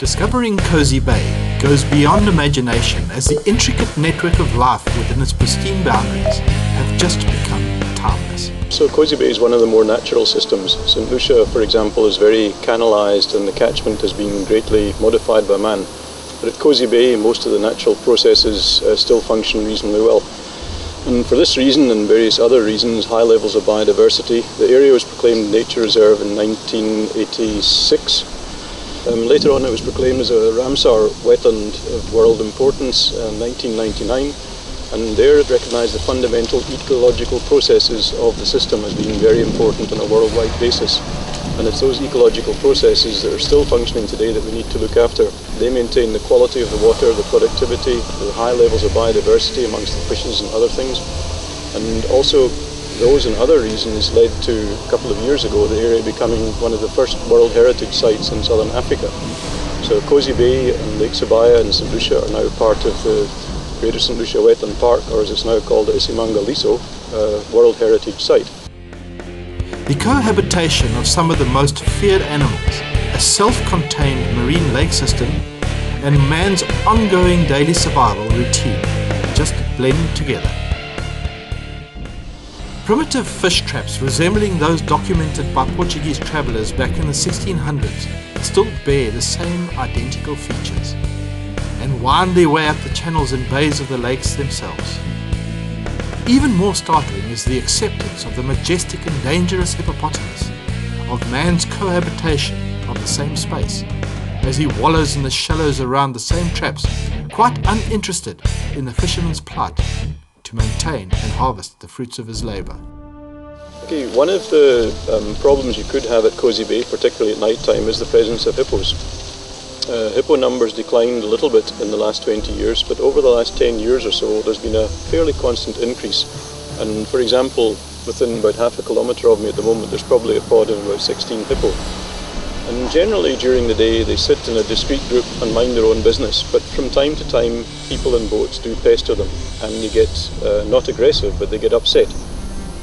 Discovering Kosi Bay goes beyond imagination as the intricate network of life within its pristine boundaries have just become timeless. So Kosi Bay is one of the more natural systems. St. Lucia, for example, is very canalised and the catchment has been greatly modified by man. But at Kosi Bay, most of the natural processes still function reasonably well. And for this reason and various other reasons, high levels of biodiversity, the area was proclaimed Nature Reserve in 1986. Later on it was proclaimed as a Ramsar wetland of world importance in 1999, and there it recognised the fundamental ecological processes of the system as being very important on a worldwide basis. And it's those ecological processes that are still functioning today that we need to look after. They maintain the quality of the water, the productivity, the high levels of biodiversity amongst the fishes and other things. And also those and other reasons led to, a couple of years ago, the area becoming one of the first World Heritage Sites in Southern Africa. So Kosi Bay and Lake Sabaya and St. Lucia are now part of the Greater St. Lucia Wetland Park, or as it's now called, the Isimangaliso World Heritage Site. The cohabitation of some of the most feared animals, a self-contained marine lake system, and man's ongoing daily survival routine just blend together. Primitive fish traps resembling those documented by Portuguese travellers back in the 1600s still bear the same identical features and wind their way up the channels and bays of the lakes themselves. Even more startling is the acceptance of the majestic and dangerous hippopotamus, of man's cohabitation of the same space, as he wallows in the shallows around the same traps, quite uninterested in the fisherman's plight to maintain and harvest the fruits of his labour. Okay, one of the problems you could have at Kosi Bay, particularly at night time, is the presence of hippos. Hippo numbers declined a little bit in the last 20 years, but over the last 10 years or so there's been a fairly constant increase. And for example, within about half a kilometre of me at the moment there's probably a pod of about 16 hippo. And generally during the day they sit in a discrete group and mind their own business, but from time to time people in boats do pester them and they get not aggressive, but they get upset.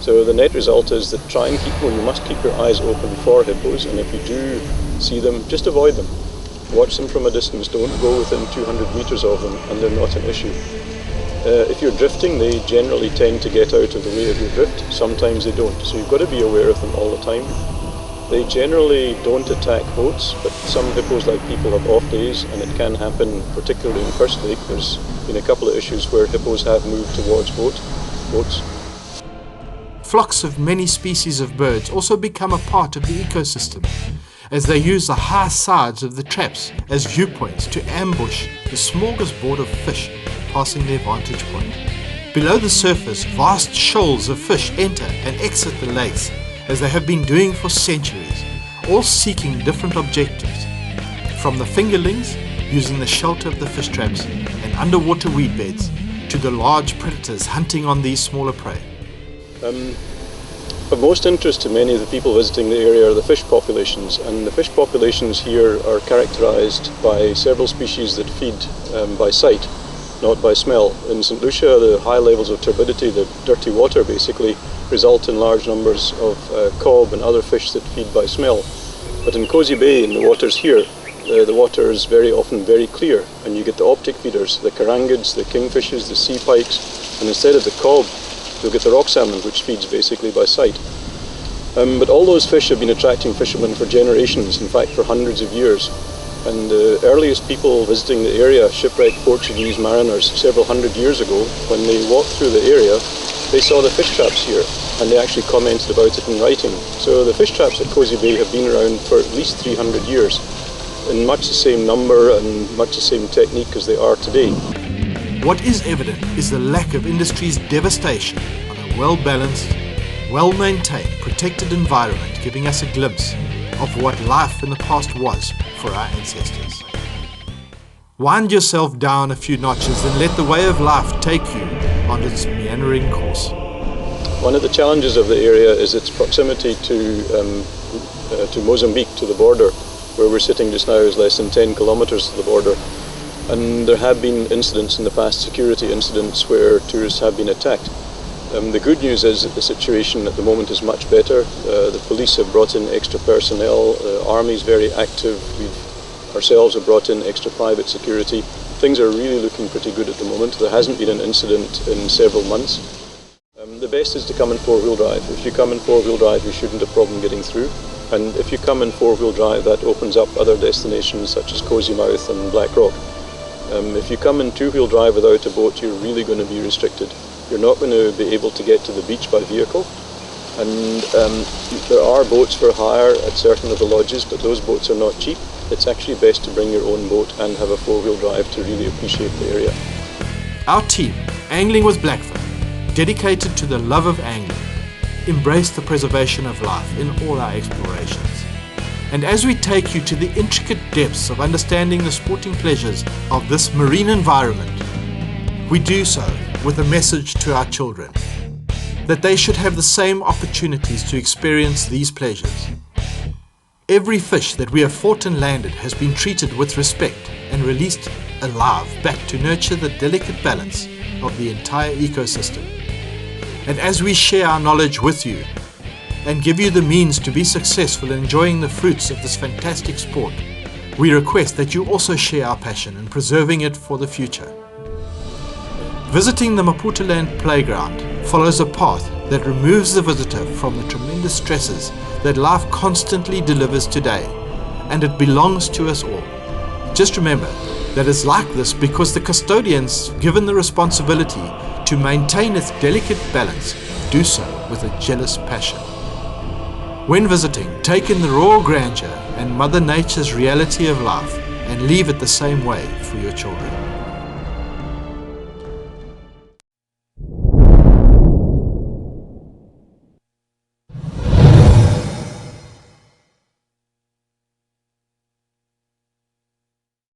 So the net result is that you must keep your eyes open for hippos, and if you do see them, just avoid them. Watch them from a distance, don't go within 200 metres of them, and they're not an issue. If you're drifting, they generally tend to get out of the way of your drift. Sometimes they don't, so you've got to be aware of them all the time. They generally don't attack boats, but some hippos, like people, have off days, and it can happen, particularly in First Lake. There's been a couple of issues where hippos have moved towards boats. Flocks of many species of birds also become a part of the ecosystem, as they use the high sides of the traps as viewpoints to ambush the smorgasbord of fish passing their vantage point. Below the surface, vast shoals of fish enter and exit the lakes, as they have been doing for centuries, all seeking different objectives, from the fingerlings using the shelter of the fish traps and underwater weed beds, to the large predators hunting on these smaller prey. Of most interest to many of the people visiting the area are the fish populations, and the fish populations here are characterised by several species that feed by sight, not by smell. In St. Lucia, the high levels of turbidity, the dirty water basically, result in large numbers of cob and other fish that feed by smell. But in Kosi Bay, in the waters here, the water is very often very clear, and you get the optic feeders, the karangids, the kingfishers, the sea pikes, and instead of the cob, you'll get the rock salmon, which feeds basically by sight. But all those fish have been attracting fishermen for generations, in fact for hundreds of years. And the earliest people visiting the area, shipwrecked Portuguese mariners several hundred years ago, when they walked through the area, they saw the fish traps here, and they actually commented about it in writing. So the fish traps at Kosi Bay have been around for at least 300 years, in much the same number and much the same technique as they are today. What is evident is the lack of industry's devastation on a well-balanced, well-maintained, protected environment, giving us a glimpse of what life in the past was for our ancestors. Wind yourself down a few notches and let the way of life take you on its meandering course. One of the challenges of the area is its proximity to Mozambique, to the border. Where we're sitting just now is less than 10 kilometres to the border. And there have been incidents in the past, security incidents, where tourists have been attacked. The good news is that the situation at the moment is much better. The police have brought in extra personnel, the army is very active. We've ourselves have brought in extra private security. Things are really looking pretty good at the moment. There hasn't been an incident in several months. The best is to come in four-wheel drive. If you come in four-wheel drive, you shouldn't have a problem getting through. And if you come in four-wheel drive, that opens up other destinations such as Kosi Mouth and Black Rock. If you come in two-wheel drive without a boat, you're really going to be restricted. You're not going to be able to get to the beach by vehicle. And there are boats for hire at certain of the lodges, but those boats are not cheap. It's actually best to bring your own boat and have a four-wheel drive to really appreciate the area. Our team, Angling with Blackfin, dedicated to the love of angling, embrace the preservation of life in all our explorations. And as we take you to the intricate depths of understanding the sporting pleasures of this marine environment, we do so with a message to our children, that they should have the same opportunities to experience these pleasures. Every fish that we have fought and landed has been treated with respect and released alive back to nurture the delicate balance of the entire ecosystem. And as we share our knowledge with you and give you the means to be successful in enjoying the fruits of this fantastic sport, we request that you also share our passion in preserving it for the future. Visiting the Maputoland playground follows a path that removes the visitor from the tremendous stresses that life constantly delivers today, and it belongs to us all. Just remember that it's like this because the custodians given the responsibility to maintain its delicate balance do so with a jealous passion. When visiting, take in the raw grandeur and Mother Nature's reality of life and leave it the same way for your children.